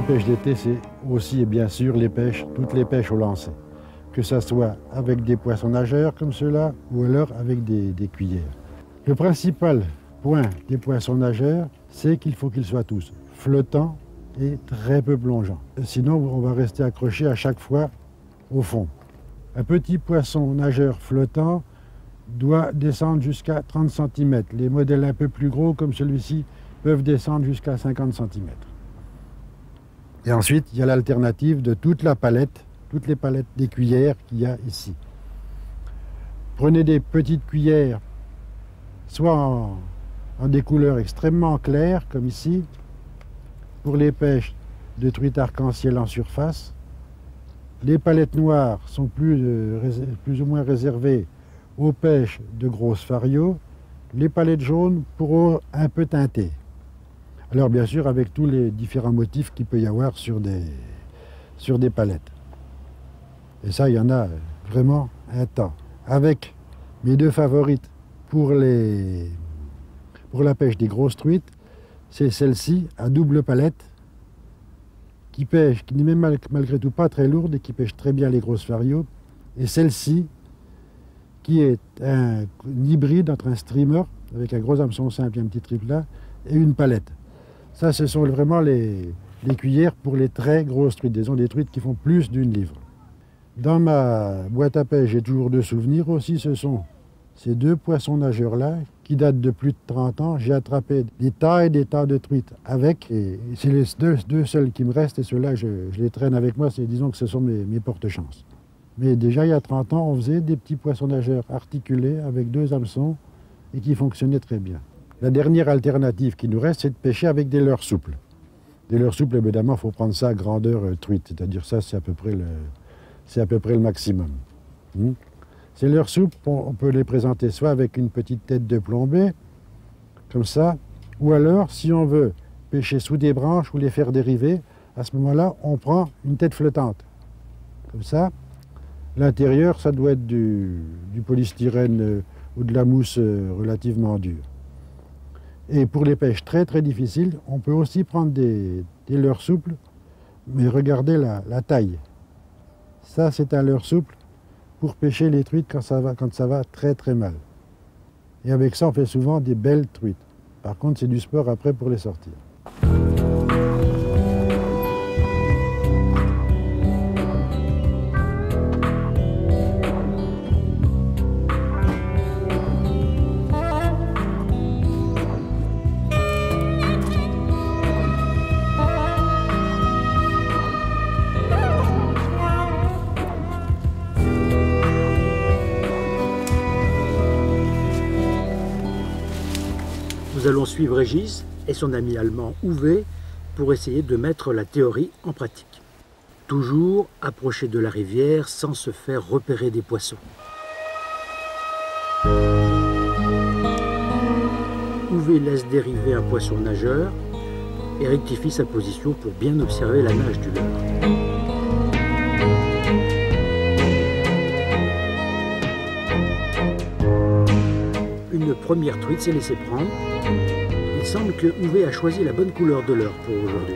pêches d'été, c'est aussi et bien sûr toutes les pêches au lancer. Que ça soit avec des poissons nageurs comme ceux-là, ou alors avec des cuillères. Le principal point des poissons nageurs, c'est qu'il faut qu'ils soient tous flottants et très peu plongeants. Sinon, on va rester accroché à chaque fois au fond. Un petit poisson nageur flottant doit descendre jusqu'à 30 cm. Les modèles un peu plus gros, comme celui-ci, peuvent descendre jusqu'à 50 cm. Et ensuite, il y a l'alternative de toute la palette, toutes les palettes des cuillères qu'il y a ici. Prenez des petites cuillères, soit en des couleurs extrêmement claires, comme ici, pour les pêches de truites arc-en-ciel en surface. Les palettes noires sont plus ou moins réservées aux pêches de grosses farios. Les palettes jaunes pour un peu teinter. Alors bien sûr avec tous les différents motifs qu'il peut y avoir sur des palettes. Et ça, il y en a vraiment un tas. Avec mes deux favorites pour la pêche des grosses truites, c'est celle-ci à double palette, qui n'est même malgré tout pas très lourde et qui pêche très bien les grosses farios. Et celle-ci, qui est un hybride entre un streamer, avec un gros hameçon simple et un petit triplat, et une palette. Ça, ce sont vraiment les cuillères pour les très grosses truites, disons des truites qui font plus d'une livre. Dans ma boîte à pêche, j'ai toujours deux souvenirs aussi, ce sont ces deux poissons nageurs-là, qui datent de plus de 30 ans. J'ai attrapé des tas et des tas de truites avec, et c'est les deux seuls qui me restent, et ceux-là, je les traîne avec moi, disons que ce sont mes porte-chances. Mais déjà, il y a 30 ans, on faisait des petits poissons nageurs articulés avec deux hameçons, et qui fonctionnaient très bien. La dernière alternative qui nous reste, c'est de pêcher avec des leurres souples. Des leurres souples, évidemment, il faut prendre ça à grandeur truite, c'est-à-dire ça, c'est à peu près le maximum. Ces leurres souples, on peut les présenter soit avec une petite tête de plombée, comme ça, ou alors, si on veut pêcher sous des branches ou les faire dériver, à ce moment-là, on prend une tête flottante, comme ça. L'intérieur, ça doit être du polystyrène ou de la mousse relativement dure. Et pour les pêches très très difficiles, on peut aussi prendre des leurres souples, mais regardez la taille. Ça, c'est un leurre souple pour pêcher les truites quand ça va très très mal. Et avec ça, on fait souvent des belles truites. Par contre, c'est du sport après pour les sortir. Nous allons suivre Régis et son ami allemand Uwe pour essayer de mettre la théorie en pratique. Toujours approcher de la rivière sans se faire repérer des poissons. Uwe laisse dériver un poisson nageur et rectifie sa position pour bien observer la nage du leurre. Une première truite s'est laissée prendre. Il semble que Uwe a choisi la bonne couleur de leurre pour aujourd'hui.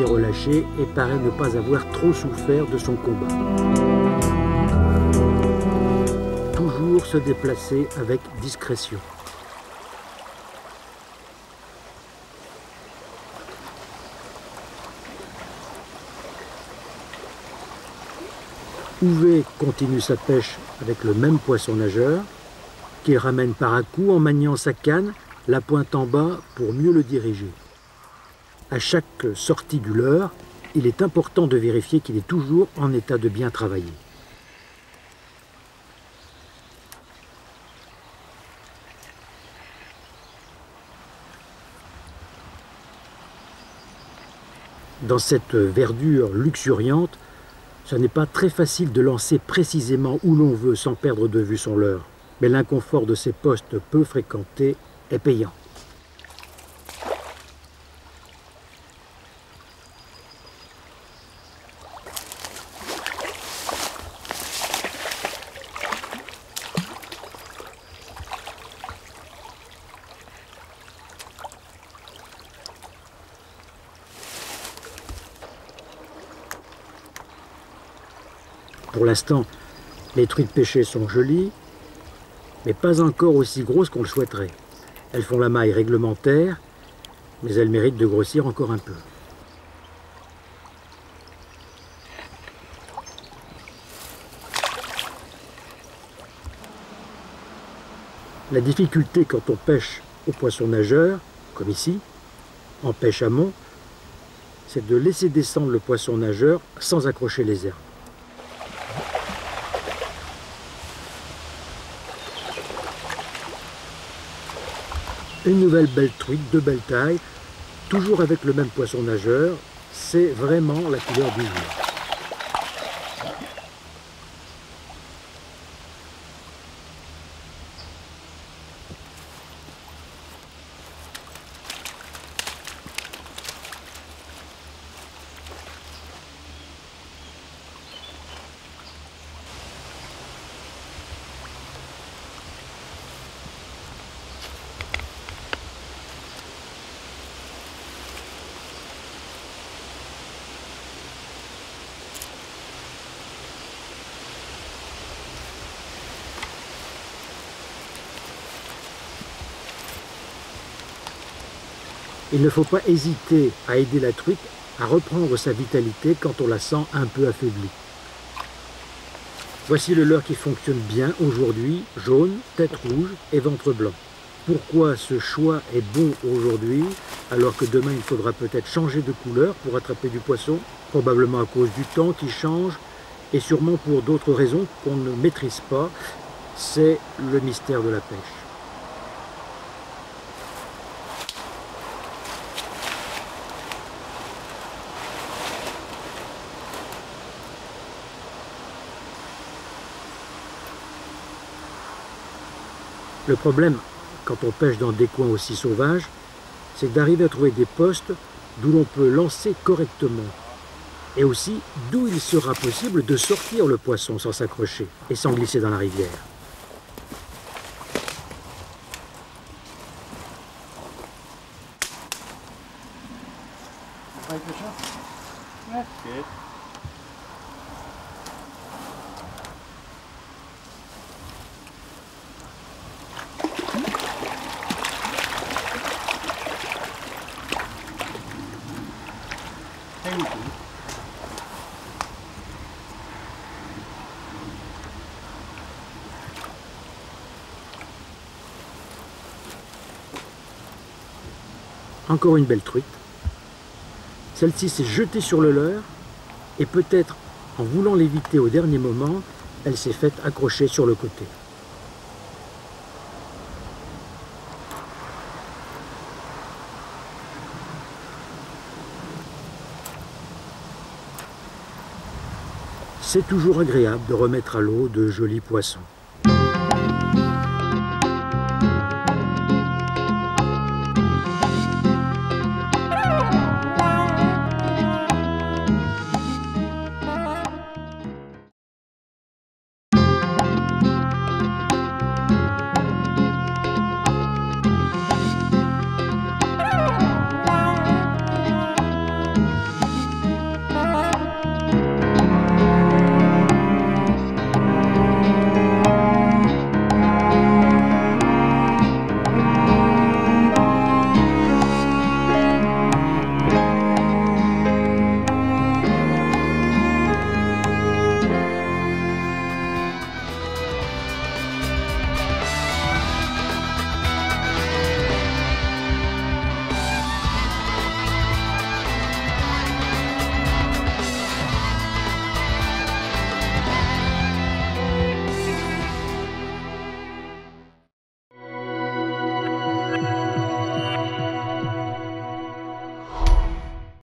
Relâché et paraît ne pas avoir trop souffert de son combat. Toujours se déplacer avec discrétion. Uwe continue sa pêche avec le même poisson nageur, qu'il ramène par à coup en maniant sa canne, la pointe en bas pour mieux le diriger. À chaque sortie du leurre, il est important de vérifier qu'il est toujours en état de bien travailler. Dans cette verdure luxuriante, ce n'est pas très facile de lancer précisément où l'on veut sans perdre de vue son leurre. Mais l'inconfort de ces postes peu fréquentés est payant. Pour l'instant, les truites pêchées sont jolies, mais pas encore aussi grosses qu'on le souhaiterait. Elles font la maille réglementaire, mais elles méritent de grossir encore un peu. La difficulté quand on pêche au poisson nageur, comme ici, en pêche amont, c'est de laisser descendre le poisson nageur sans accrocher les herbes. Une nouvelle belle truite de belle taille, toujours avec le même poisson nageur, c'est vraiment la couleur du jour. Il ne faut pas hésiter à aider la truite à reprendre sa vitalité quand on la sent un peu affaiblie. Voici le leurre qui fonctionne bien aujourd'hui, jaune, tête rouge et ventre blanc. Pourquoi ce choix est bon aujourd'hui, alors que demain il faudra peut-être changer de couleur pour attraper du poisson? Probablement à cause du temps qui change et sûrement pour d'autres raisons qu'on ne maîtrise pas. C'est le mystère de la pêche. Le problème, quand on pêche dans des coins aussi sauvages, c'est d'arriver à trouver des postes d'où l'on peut lancer correctement. Et aussi d'où il sera possible de sortir le poisson sans s'accrocher et sans glisser dans la rivière. Encore une belle truite. Celle-ci s'est jetée sur le leurre et peut-être en voulant l'éviter au dernier moment, elle s'est faite accrocher sur le côté. C'est toujours agréable de remettre à l'eau de jolis poissons.